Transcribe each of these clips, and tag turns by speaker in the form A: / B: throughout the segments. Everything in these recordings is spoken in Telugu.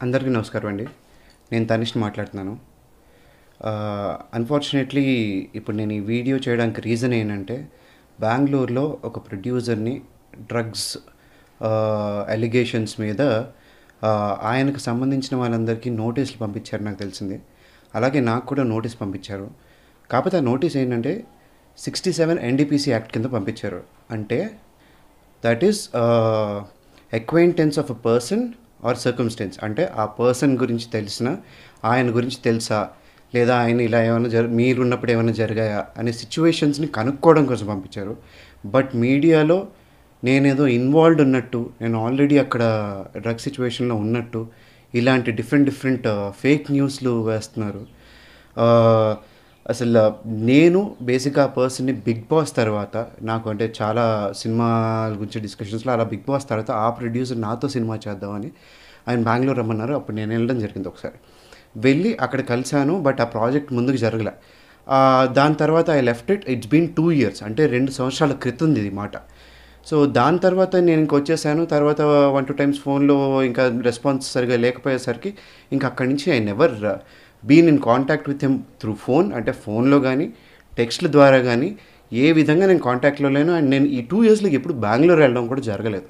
A: అందరికీ నమస్కారం అండి. నేను తనిష్‌ని మాట్లాడుతున్నాను. అన్‌ఫార్చునేట్‌లీ ఇప్పుడు నేను ఈ వీడియో చేయడానికి రీజన్ ఏంటంటే, బెంగుళూరులో ఒక ప్రొడ్యూసర్‌ని డ్రగ్స్ అలిగేషన్స్ మీద ఆయనకు సంబంధించిన వాళ్ళందరికీ నోటీసులు పంపించారు నాకు తెలిసింది. అలాగే నాకు కూడా నోటీస్ పంపించారు. కాకపోతే ఆ నోటీస్ ఏంటంటే 67 ఎన్‌డీపీసీ యాక్ట్ కింద పంపించారు. అంటే that is acquaintance of a person are circumstance. అంటే ఆ పర్సన్ గురించి తెలిసిన, ఆయన గురించి తెలుసా, లేదా ఆయన ఇలా ఏమైనా మీరున్నప్పుడు ఏమైనా జరిగాయా అనే సిచ్యువేషన్స్ని కనుక్కోవడం కోసం పంపించారు. బట్ మీడియాలో నేనేదో ఇన్వాల్వ్డ్ ఉన్నట్టు, నేను ఆల్రెడీ అక్కడ డ్రగ్ సిచ్యువేషన్లో ఉన్నట్టు ఇలాంటి డిఫరెంట్ ఫేక్ న్యూస్లు వేస్తున్నారు. అసలు నేను బేసిక్గా ఆ పర్సన్ని బిగ్ బాస్ తర్వాత, నాకు అంటే చాలా సినిమాల గురించి డిస్కషన్స్లో అలా బిగ్ బాస్ తర్వాత ఆ ప్రొడ్యూసర్ నాతో సినిమా చేద్దామని ఆయన బెంగళూరు రమ్మన్నారు. అప్పుడు నేను వెళ్ళడం జరిగింది. ఒకసారి వెళ్ళి అక్కడ కలిశాను. బట్ ఆ ప్రాజెక్ట్ ముందుకు జరగలే. దాని తర్వాత I left it's been 2 years, అంటే 2 సంవత్సరాల క్రితం ఇది మాట. సో దాని తర్వాత నేను ఇంకొచ్చేసాను. తర్వాత 1-2 times ఫోన్లో ఇంకా రెస్పాన్స్ సరిగా లేకపోయేసరికి ఇంకా అక్కడి నుంచి I never been in contact with him through phone. అంటే ఫోన్లో కానీ టెక్స్ట్ల ద్వారా కానీ ఏ విధంగా నేను కాంటాక్ట్లో లేను. అండ్ నేను ఈ 2 yearsలో ఎప్పుడు బెంగళూరు వెళ్ళడం కూడా జరగలేదు.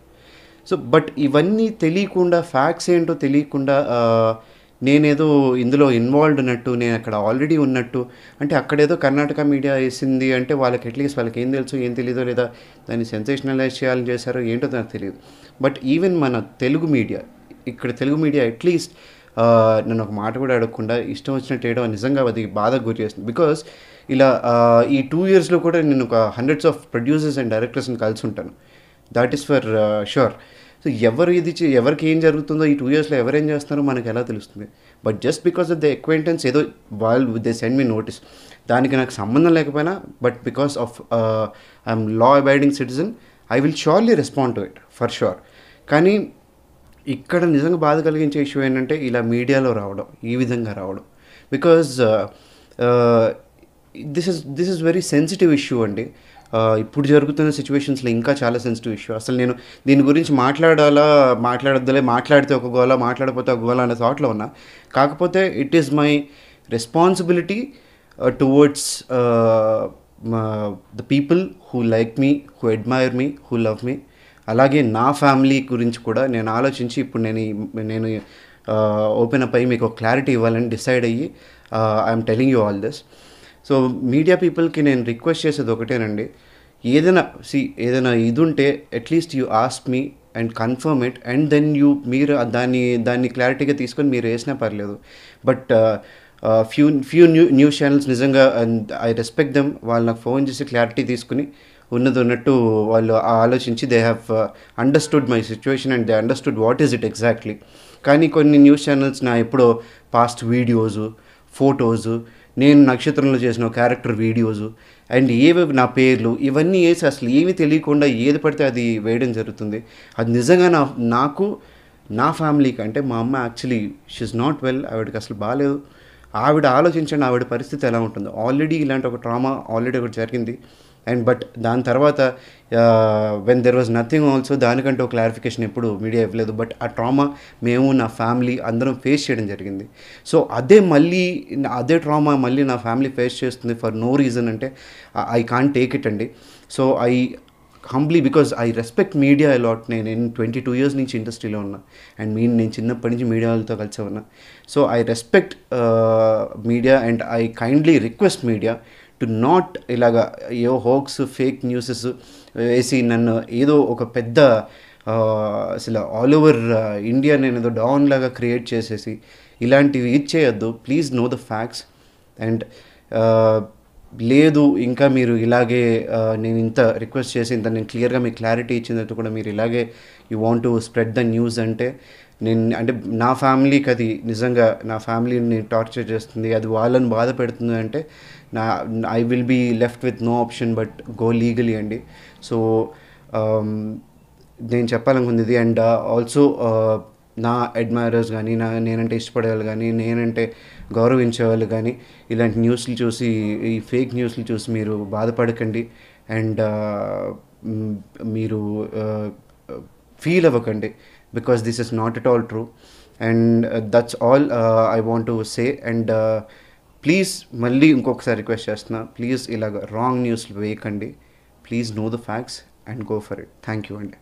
A: సో బట్ ఇవన్నీ తెలియకుండా, ఫ్యాక్ట్స్ ఏంటో తెలియకుండా నేనేదో ఇందులో ఇన్వాల్వ్డ్ ఉన్నట్టు, నేను అక్కడ ఆల్రెడీ ఉన్నట్టు, అంటే అక్కడేదో కర్ణాటక మీడియా వేసింది అంటే వాళ్ళకి అట్లీస్ట్ వాళ్ళకి ఏం తెలుసు ఏం తెలీదో, లేదా దాన్ని సెన్సేషనలైజ్ చేయాలని చేశారో ఏంటో నాకు తెలియదు. బట్ ఈవెన్ మన తెలుగు మీడియా, ఇక్కడ తెలుగు మీడియా అట్లీస్ట్ నన్ను ఒక మాట కూడా అడగకుండా ఇష్టం వచ్చినట్టు వేయడం నిజంగా అది బాధకు గురి చేస్తుంది. బికాస్ ఇలా ఈ 2 yearsలో కూడా నేను ఒక హండ్రెడ్స్ ఆఫ్ ప్రొడ్యూసర్స్ అండ్ డైరెక్టర్స్ని కలిసి ఉంటాను. That is for sure. So ఎవరికి ఏం జరుగుతుందో ఈ 2 yearsలో ఎవరేం చేస్తున్నారో మనకు ఎలా తెలుస్తుంది? But just because of the acquaintance ఏదో వాళ్ళు దే సెండ్ మీ నోటీస్, దానికి నాకు సంబంధం లేకపోయినా, but because of I'm law abiding citizen, I will surely respond to it for sure. కానీ ఇక్కడ నిజంగా బాధ కలిగించే ఇష్యూ ఏంటంటే ఇలా మీడియాలో రావడం, ఈ విధంగా రావడం. Because this is very sensitive issue అండి. ఇప్పుడు జరుగుతున్న సిచ్యువేషన్స్లో ఇంకా చాలా సెన్సిటివ్ ఇష్యూ. అసలు నేను దీని గురించి మాట్లాడొద్దులే, మాట్లాడితే ఒక గోల, మాట్లాడకపోతే ఒక గోల అనే థాట్లో ఉన్నా. కాకపోతే it is my responsibility towards the people who like me, who admire me, who love మీ. అలాగే నా ఫ్యామిలీ గురించి కూడా నేను ఆలోచించి ఇప్పుడు నేను ఓపెన్ అప్ అయ్యి మీకు ఒక క్లారిటీ ఇవ్వాలని డిసైడ్ అయ్యి I'm telling you all this. So media పీపుల్కి నేను రిక్వెస్ట్ చేసేది ఒకటేనండి, ఏదైనా ఇది ఉంటే at least you ask me and confirm it, and then మీరు దాన్ని క్లారిటీగా తీసుకొని మీరు వేసినా పర్లేదు. బట్ ఫ్యూ న్యూస్ ఛానల్స్ నిజంగా, అండ్ ఐ రెస్పెక్ట్ దెమ్, వాళ్ళు నాకు ఫోన్ చేసి క్లారిటీ తీసుకుని ఉన్నది ఉన్నట్టు వాళ్ళు ఆలోచించి they have understood my situation and they understood what is it exactly. కానీ కొన్ని న్యూస్ ఛానల్స్ నా ఎప్పుడో పాస్ట్ వీడియోసు, ఫొటోసు, నేను నక్షత్రంలో చేసిన క్యారెక్టర్ వీడియోసు అండ్ ఏవేవి నా పేర్లు ఇవన్నీ వేసి అసలు ఏమీ తెలియకుండా ఏది పడితే అది వేయడం జరుగుతుంది. అది నిజంగా నాకు నా ఫ్యామిలీకి, అంటే మా అమ్మ యాక్చువల్లీ షీఈ్ నాట్ వెల్, ఆవిడకి అసలు బాగాలేదు. ఆవిడ ఆలోచించండి ఆవిడ పరిస్థితి ఎలా ఉంటుందో. ఆల్రెడీ ఇలాంటి ఒక ట్రామా ఆల్రెడీ ఒకటి జరిగింది. అండ్ బట్ దాని తర్వాత when there was nothing also, దానికంటే ఒక క్లారిఫికేషన్ ఎప్పుడు మీడియా ఇవ్వలేదు. బట్ ఆ ట్రామా మేము, నా ఫ్యామిలీ అందరం ఫేస్ చేయడం జరిగింది. సో అదే ట్రామా మళ్ళీ నా ఫ్యామిలీ ఫేస్ చేస్తుంది ఫర్ నో రీజన్ అంటే ఐ కాంట్ టేక్ ఇట్ అండి. So I humbly, because I respect media a lot. నేను 22 years నుంచి ఇండస్ట్రీలో ఉన్నా, అండ్ నేను చిన్నప్పటి నుంచి మీడియా వాళ్ళతో కలిసి ఉన్నా. So I respect media and I kindly request media to not ఇలాగా ఏవో హోక్స్, ఫేక్ న్యూసెస్ వేసి నన్ను ఏదో ఒక పెద్ద అసలు ఆల్ ఓవర్ ఇండియా నేను ఏదో డౌన్ లాగా క్రియేట్ చేసేసి ఇలాంటివి ఇచ్చేయద్దు. Please know the facts. And లేదు ఇంకా మీరు ఇలాగే నేను ఇంత రిక్వెస్ట్ చేసి ఇంత నేను క్లియర్గా మీకు క్లారిటీ ఇచ్చినట్టు కూడా మీరు ఇలాగే you want to spread the news అంటే అంటే నా ఫ్యామిలీకి అది నిజంగా నా ఫ్యామిలీని టార్చర్ చేస్తుంది, అది వాళ్ళని బాధ పెడుతుంది అంటే I will be left with no option but go legally అండి. సో నేను చెప్పాలనుకుంది ఇది. అండ్ ఆల్సో నా అడ్మైరర్స్ కానీ, నేనంటే ఇష్టపడేవాళ్ళు కానీ, నేనంటే గౌరవించేవాళ్ళు కానీ ఇలాంటి న్యూస్లు చూసి, ఈ ఫేక్ న్యూస్లు చూసి మీరు బాధపడకండి. అండ్ మీరు ఫీల్ అవ్వకండి, because this is not at all true. And that's all I want to say. And please మళ్ళీ ఇంకొకసారి రిక్వెస్ట్ చేస్తున్నా, ప్లీజ్ ఇలాగ రాంగ్ న్యూస్లు వేయకండి. Please know the facts and go for it. Thank you అండి.